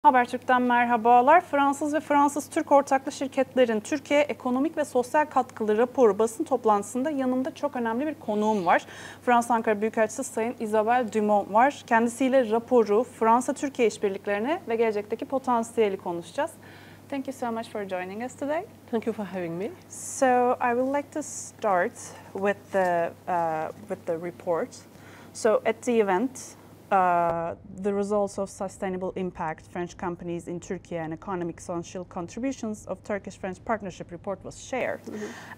Habertürk'ten merhabalar. Fransız ve Fransız-Türk ortaklı şirketlerin Türkiye ekonomik ve sosyal katkıları raporu basın toplantısında yanımda çok önemli bir konuğum var. Fransa Ankara Büyükelçisi Sayın Isabelle Dumont var. Kendisiyle raporu, Fransa-Türkiye işbirliklerini ve gelecekteki potansiyeli konuşacağız. Thank you so much for joining us today. Thank you for having me. So I would like to start with the report. So at the event, the results of sustainable impact French companies in Turkey and economic social contributions of Turkish-French partnership report was shared.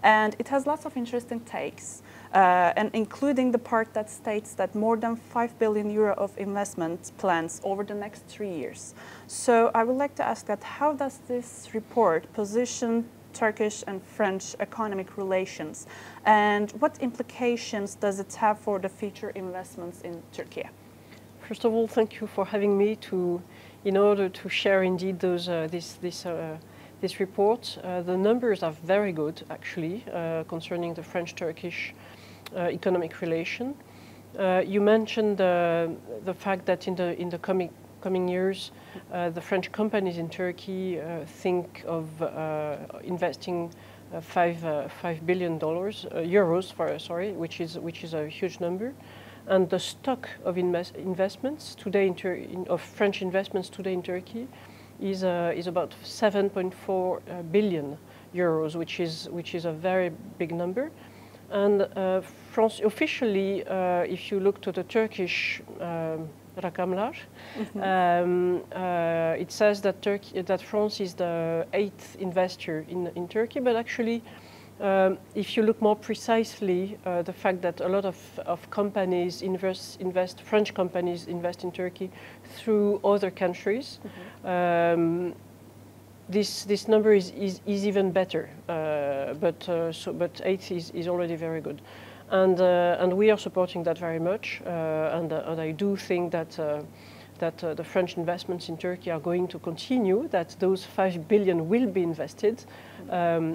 And it has lots of interesting takes, and including the part that states that more than 5 billion euro of investment plans over the next 3 years. So I would like to ask that how does this report position Turkish and French economic relations, and what implications does it have for the future investments in Turkey? First of all, thank you for having me in order to share indeed this report. The numbers are very good, actually, concerning the French-Turkish economic relation. You mentioned the fact that in the coming years, the French companies in Turkey think of investing $5 billion euros, which is a huge number. And the stock of investments today of French investments today in Turkey is about 7.4 billion euros, which is a very big number. And France officially, if you look to the Turkish rakamlar, it says that France is the 8th investor in Turkey, but actually, if you look more precisely, the fact that a lot of companies French companies invest in Turkey through other countries, this number is even better. But 8 is already very good, and we are supporting that very much. And I do think that the French investments in Turkey are going to continue, that those 5 billion will be invested,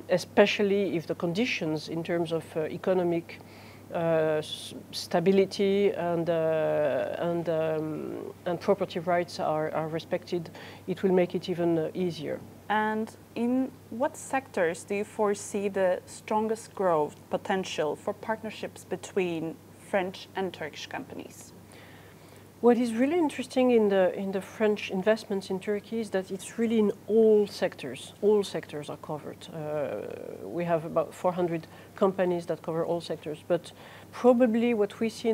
especially if the conditions in terms of economic stability and property rights are respected. It will make it even easier. And in what sectors do you foresee the strongest growth potential for partnerships between French and Turkish companies? What is really interesting in the French investments in Turkey is that it's really in all sectors. All sectors are covered. We have about 400 companies that cover all sectors. But probably what we see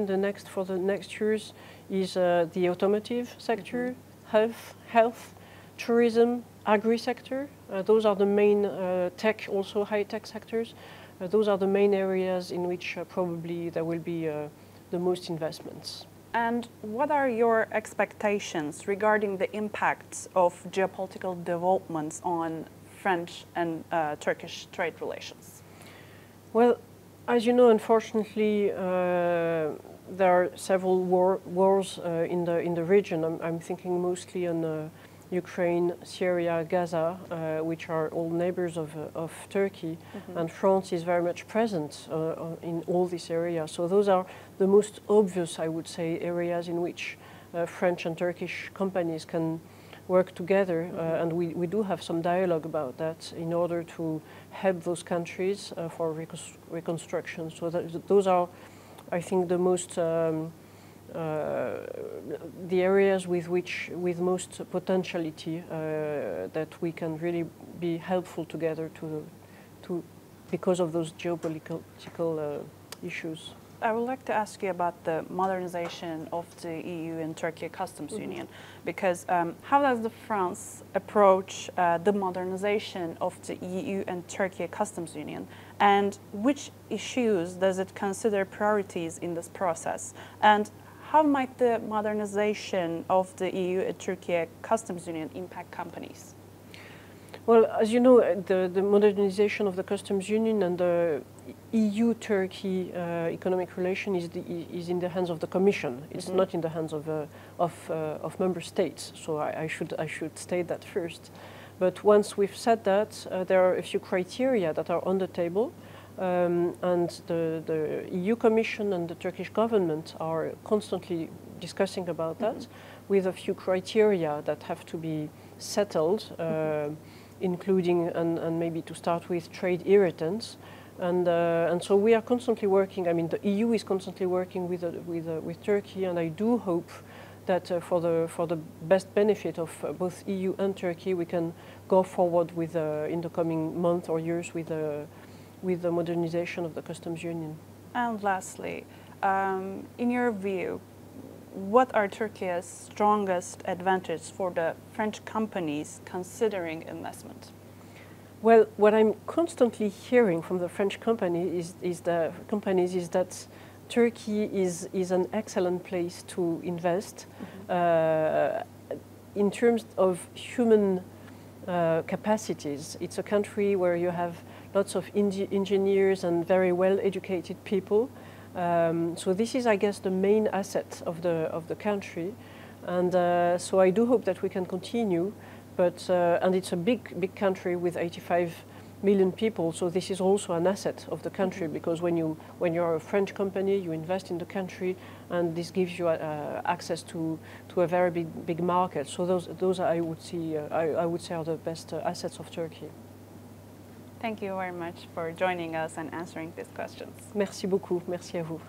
for the next years is the automotive sector, health, tourism, agri-sector. Those are the main tech, also high-tech sectors. Those are the main areas in which probably there will be the most investments. And what are your expectations regarding the impact of geopolitical developments on French and Turkish trade relations? Well, as you know, unfortunately, there are several wars in the region. I'm thinking mostly on Ukraine, Syria, Gaza, which are all neighbors of Turkey, and France is very much present in all these areas. So those are the most obvious, I would say, areas in which French and Turkish companies can work together, and we do have some dialogue about that in order to help those countries for reconstruction. So those are, I think, the most the areas with most potentiality that we can really be helpful together because of those geopolitical issues. I would like to ask you about the modernization of the EU and Turkey customs union, because how does France approach the modernization of the EU and Turkey customs union, and which issues does it consider priorities in this process, and how might the modernization of the EU and Turkey customs union impact companies? Well, as you know, the modernization of the customs union and the EU-Turkey economic relation is in the hands of the Commission. It's not in the hands of member states. So I should state that first. But once we've said that, there are a few criteria that are on the table. And the EU Commission and the Turkish government are constantly discussing about that, with a few criteria that have to be settled, including, and maybe to start with, trade irritants. And so we are constantly working. I mean, the EU is constantly working with Turkey, and I do hope that for the best benefit of both EU and Turkey, we can go forward with in the coming month or years with the modernization of the customs union. And lastly, in your view, what are Turkey's strongest advantages for the French companies considering investment? Well, what I'm constantly hearing from the French companies is that Turkey is an excellent place to invest in terms of human capacities. It's a country where you have lots of engineers and very well-educated people. So this is, I guess, the main asset of the country, and so I do hope that we can continue. But and it's a big country with 85 million people, so this is also an asset of the country, because when you're a French company, you invest in the country, and this gives you access to a very big market. So those I would say are the best assets of Turkey. Thank you very much for joining us and answering these questions. Merci beaucoup. Merci à vous.